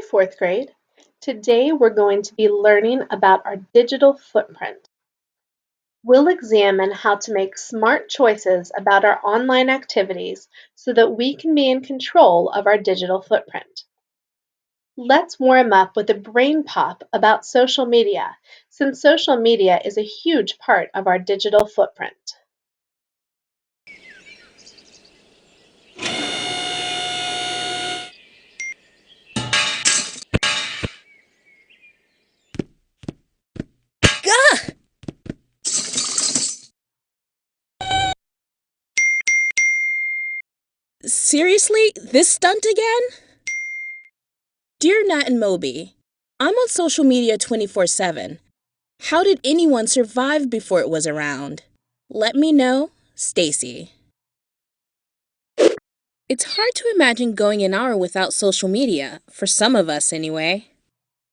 Hi, fourth grade. Today we're going to be learning about our digital footprint. We'll examine how to make smart choices about our online activities so that we can be in control of our digital footprint. Let's warm up with a brain pop about social media, since social media is a huge part of our digital footprint. Gah! Seriously? This stunt again? Dear Nat and Moby, I'm on social media 24/7. How did anyone survive before it was around? Let me know, Stacy. It's hard to imagine going an hour without social media, for some of us anyway.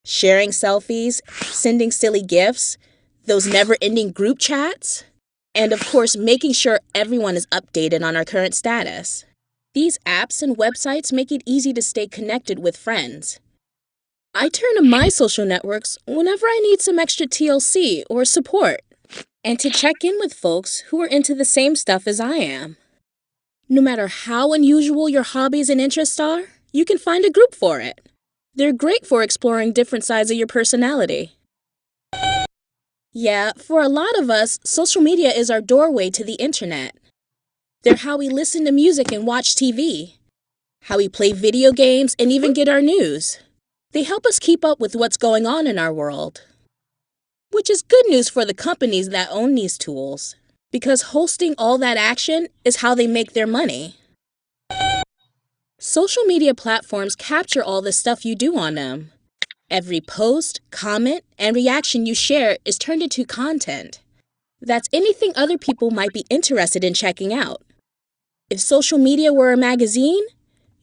Sharing selfies, sending silly gifts, those never ending group chats, and of course, making sure everyone is updated on our current status. These apps and websites make it easy to stay connected with friends. I turn to my social networks whenever I need some extra TLC or support, and to check in with folks who are into the same stuff as I am. No matter how unusual your hobbies and interests are, you can find a group for it. They're great for exploring different sides of your personality. Yeah, for a lot of us, social media is our doorway to the internet. They're how we listen to music and watch TV, how we play video games and even get our news. They help us keep up with what's going on in our world. Which is good news for the companies that own these tools, because hosting all that action is how they make their money. Social media platforms capture all the stuff you do on them. Every post, comment, and reaction you share is turned into content. That's anything other people might be interested in checking out. If social media were a magazine,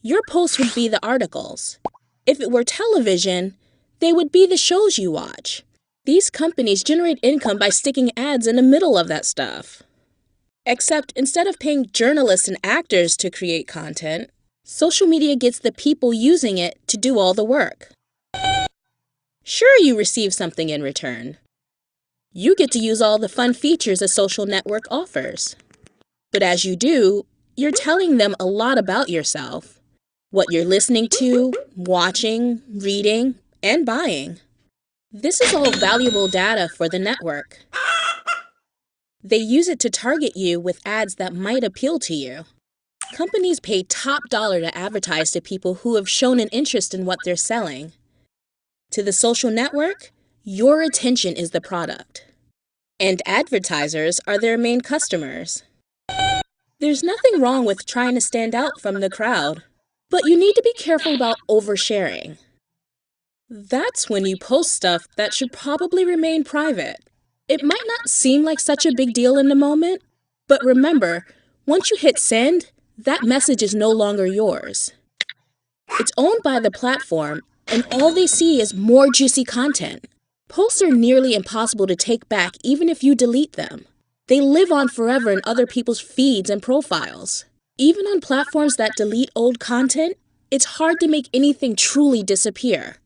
your posts would be the articles. If it were television, they would be the shows you watch. These companies generate income by sticking ads in the middle of that stuff. Except instead of paying journalists and actors to create content, social media gets the people using it to do all the work. Sure, you receive something in return. You get to use all the fun features a social network offers. But as you do, you're telling them a lot about yourself. What you're listening to, watching, reading, and buying. This is all valuable data for the network. They use it to target you with ads that might appeal to you. Companies pay top dollar to advertise to people who have shown an interest in what they're selling. To the social network, your attention is the product. And advertisers are their main customers. There's nothing wrong with trying to stand out from the crowd, but you need to be careful about oversharing. That's when you post stuff that should probably remain private. It might not seem like such a big deal in the moment, but remember, once you hit send, that message is no longer yours. It's owned by the platform, and all they see is more juicy content. Posts are nearly impossible to take back even if you delete them. They live on forever in other people's feeds and profiles. Even on platforms that delete old content, it's hard to make anything truly disappear.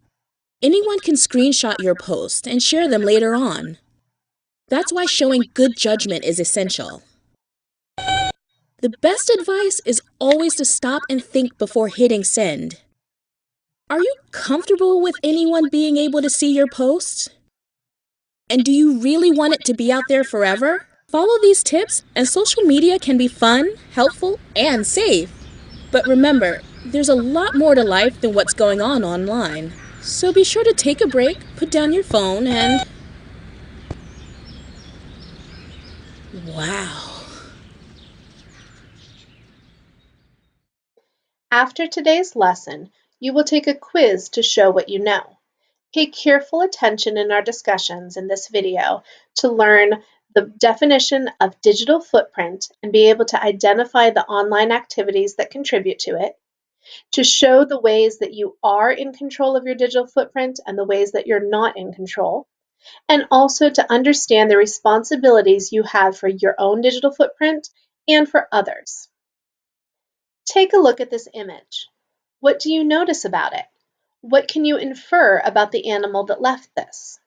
Anyone can screenshot your post and share them later on. That's why showing good judgment is essential. The best advice is always to stop and think before hitting send. Are you comfortable with anyone being able to see your posts? And do you really want it to be out there forever? Follow these tips, and social media can be fun, helpful, and safe. But remember, there's a lot more to life than what's going on online. So be sure to take a break, put down your phone, and... Wow. After today's lesson, you will take a quiz to show what you know. Pay careful attention in our discussions in this video to learn the definition of digital footprint and be able to identify the online activities that contribute to it, to show the ways that you are in control of your digital footprint and the ways that you're not in control, and also to understand the responsibilities you have for your own digital footprint and for others. Take a look at this image. What do you notice about it? What can you infer about the animal that left this?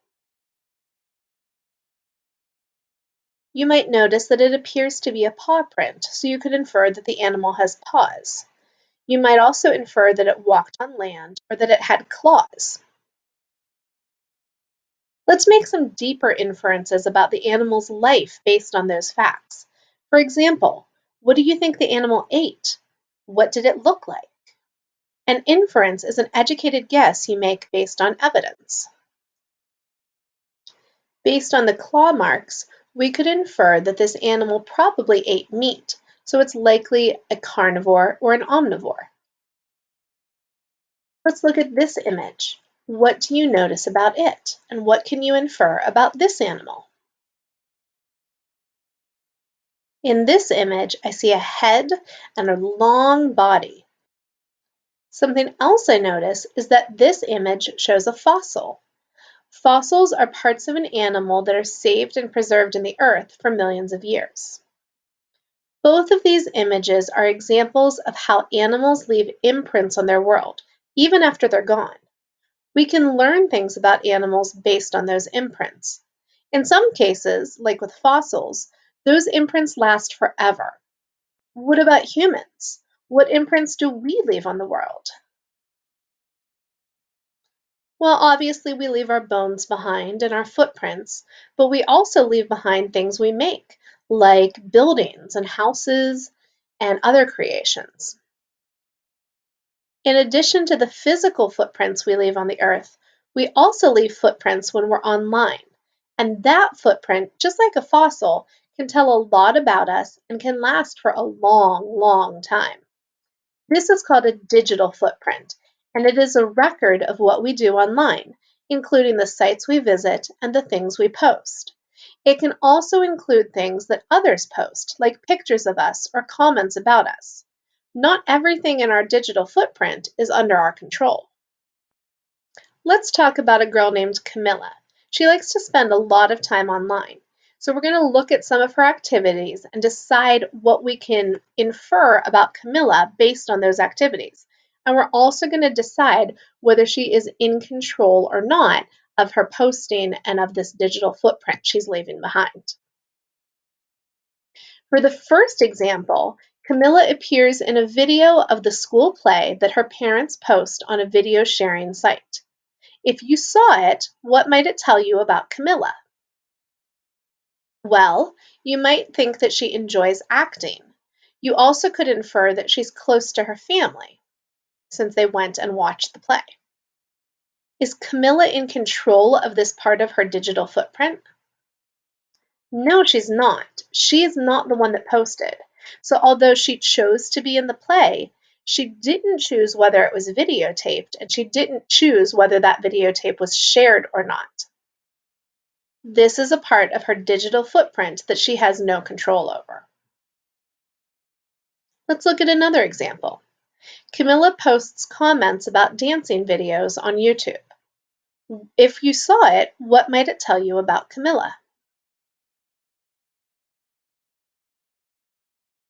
You might notice that it appears to be a paw print, so you could infer that the animal has paws. You might also infer that it walked on land or that it had claws. Let's make some deeper inferences about the animal's life based on those facts. For example, what do you think the animal ate? What did it look like? An inference is an educated guess you make based on evidence. Based on the claw marks, we could infer that this animal probably ate meat, so it's likely a carnivore or an omnivore. Let's look at this image. What do you notice about it? And what can you infer about this animal? In this image, I see a head and a long body. Something else I notice is that this image shows a fossil. Fossils are parts of an animal that are saved and preserved in the earth for millions of years. Both of these images are examples of how animals leave imprints on their world, even after they're gone. We can learn things about animals based on those imprints. In some cases, like with fossils, those imprints last forever. What about humans? What imprints do we leave on the world? Well, obviously, we leave our bones behind and our footprints, but we also leave behind things we make, like buildings and houses and other creations. In addition to the physical footprints we leave on the earth, we also leave footprints when we're online. And that footprint, just like a fossil, can tell a lot about us and can last for a long, long time. This is called a digital footprint, and it is a record of what we do online, including the sites we visit and the things we post. It can also include things that others post, like pictures of us or comments about us. Not everything in our digital footprint is under our control. Let's talk about a girl named Camilla. She likes to spend a lot of time online. So we're going to look at some of her activities and decide what we can infer about Camilla based on those activities. And we're also going to decide whether she is in control or not of her posting and of this digital footprint she's leaving behind. For the first example, Camilla appears in a video of the school play that her parents post on a video sharing site. If you saw it, what might it tell you about Camilla? Well, you might think that she enjoys acting. You also could infer that she's close to her family, since they went and watched the play. Is Camilla in control of this part of her digital footprint? No, she's not. She is not the one that posted. So although she chose to be in the play, she didn't choose whether it was videotaped, and she didn't choose whether that videotape was shared or not. This is a part of her digital footprint that she has no control over. Let's look at another example. Camilla posts comments about dancing videos on YouTube. If you saw it, what might it tell you about Camilla?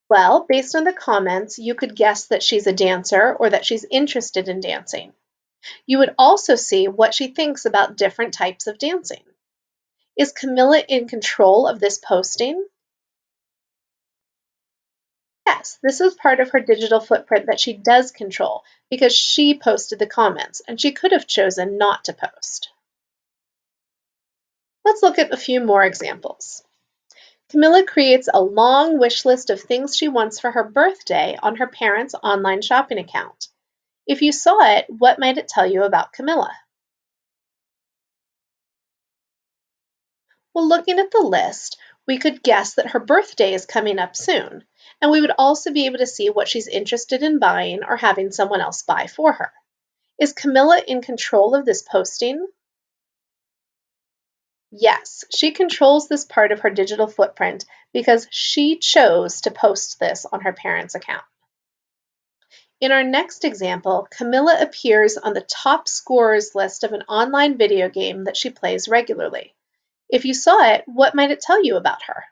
Well, based on the comments, you could guess that she's a dancer or that she's interested in dancing. You would also see what she thinks about different types of dancing. Is Camilla in control of this posting? Yes, this is part of her digital footprint that she does control because she posted the comments and she could have chosen not to post. Let's look at a few more examples. Camilla creates a long wish list of things she wants for her birthday on her parents' online shopping account. If you saw it, what might it tell you about Camilla? Well, looking at the list, we could guess that her birthday is coming up soon, and we would also be able to see what she's interested in buying or having someone else buy for her. Is Camilla in control of this posting? Yes, she controls this part of her digital footprint because she chose to post this on her parents' account. In our next example, Camilla appears on the top scorers list of an online video game that she plays regularly. If you saw it, what might it tell you about her?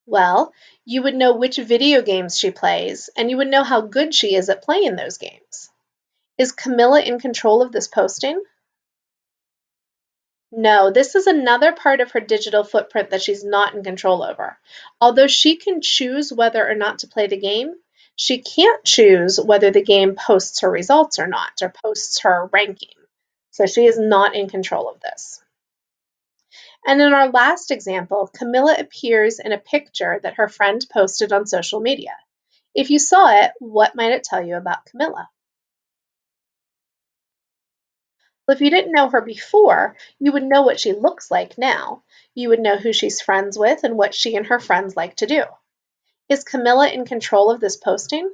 Well, you would know which video games she plays, and you would know how good she is at playing those games. Is Camilla in control of this posting? No, this is another part of her digital footprint that she's not in control over. Although she can choose whether or not to play the game, she can't choose whether the game posts her results or not, or posts her ranking. So she is not in control of this. And in our last example, Camilla appears in a picture that her friend posted on social media. If you saw it, what might it tell you about Camilla? Well, if you didn't know her before, you would know what she looks like now. You would know who she's friends with and what she and her friends like to do. Is Camilla in control of this posting?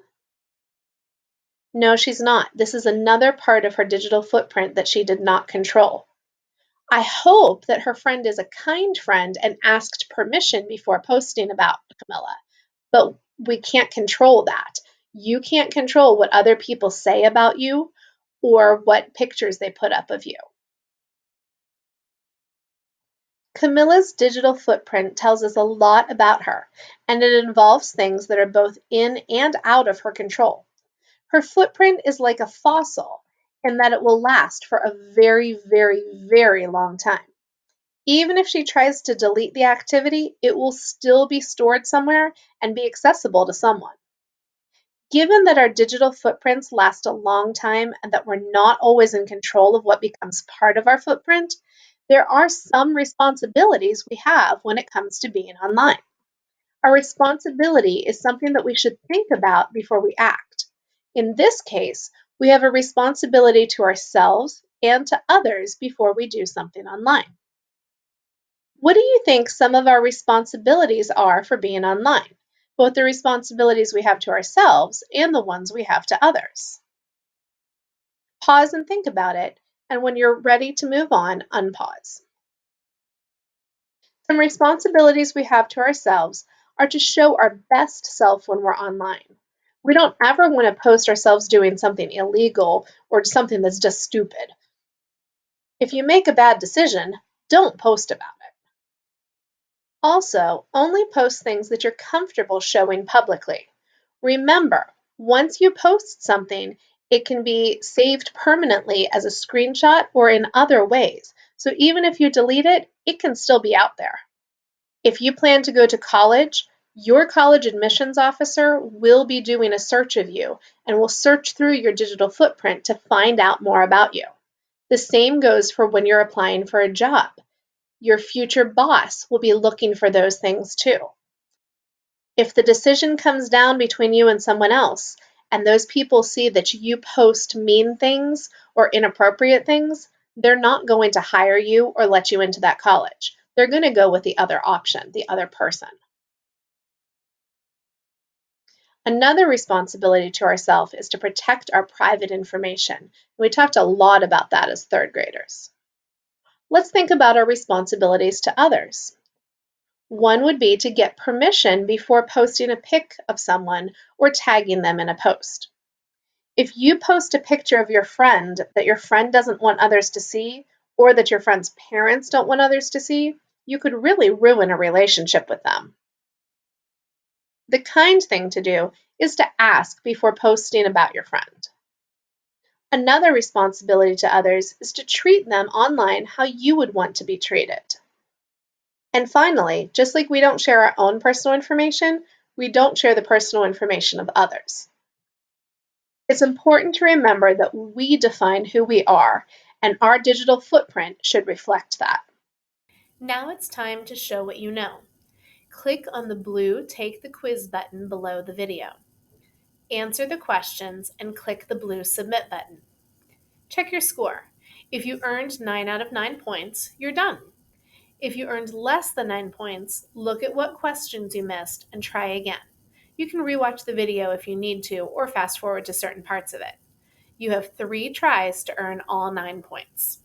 No, she's not. This is another part of her digital footprint that she did not control. I hope that her friend is a kind friend and asked permission before posting about Camilla, but we can't control that. You can't control what other people say about you or what pictures they put up of you. Camilla's digital footprint tells us a lot about her, and it involves things that are both in and out of her control. Her footprint is like a fossil in that it will last for a very, very, very long time. Even if she tries to delete the activity, it will still be stored somewhere and be accessible to someone. Given that our digital footprints last a long time and that we're not always in control of what becomes part of our footprint, there are some responsibilities we have when it comes to being online. Our responsibility is something that we should think about before we act. In this case, we have a responsibility to ourselves and to others before we do something online. What do you think some of our responsibilities are for being online? Both the responsibilities we have to ourselves and the ones we have to others. Pause and think about it, and when you're ready to move on, unpause. Some responsibilities we have to ourselves are to show our best self when we're online. We don't ever want to post ourselves doing something illegal or something that's just stupid. If you make a bad decision, don't post about it. Also, only post things that you're comfortable showing publicly. Remember, once you post something, it can be saved permanently as a screenshot or in other ways. So even if you delete it, it can still be out there. If you plan to go to college, your college admissions officer will be doing a search of you and will search through your digital footprint to find out more about you. The same goes for when you're applying for a job. Your future boss will be looking for those things too. If the decision comes down between you and someone else, and those people see that you post mean things or inappropriate things, they're not going to hire you or let you into that college. They're going to go with the other option, the other person. Another responsibility to ourselves is to protect our private information. We talked a lot about that as third graders. Let's think about our responsibilities to others. One would be to get permission before posting a pic of someone or tagging them in a post. If you post a picture of your friend that your friend doesn't want others to see, or that your friend's parents don't want others to see, you could really ruin a relationship with them. The kind thing to do is to ask before posting about your friend. Another responsibility to others is to treat them online how you would want to be treated. And finally, just like we don't share our own personal information, we don't share the personal information of others. It's important to remember that we define who we are, and our digital footprint should reflect that. Now it's time to show what you know. Click on the blue Take the Quiz button below the video. Answer the questions and click the blue Submit button. Check your score. If you earned 9 out of 9 points, you're done. If you earned less than 9 points, look at what questions you missed and try again. You can rewatch the video if you need to or fast forward to certain parts of it. You have 3 tries to earn all 9 points.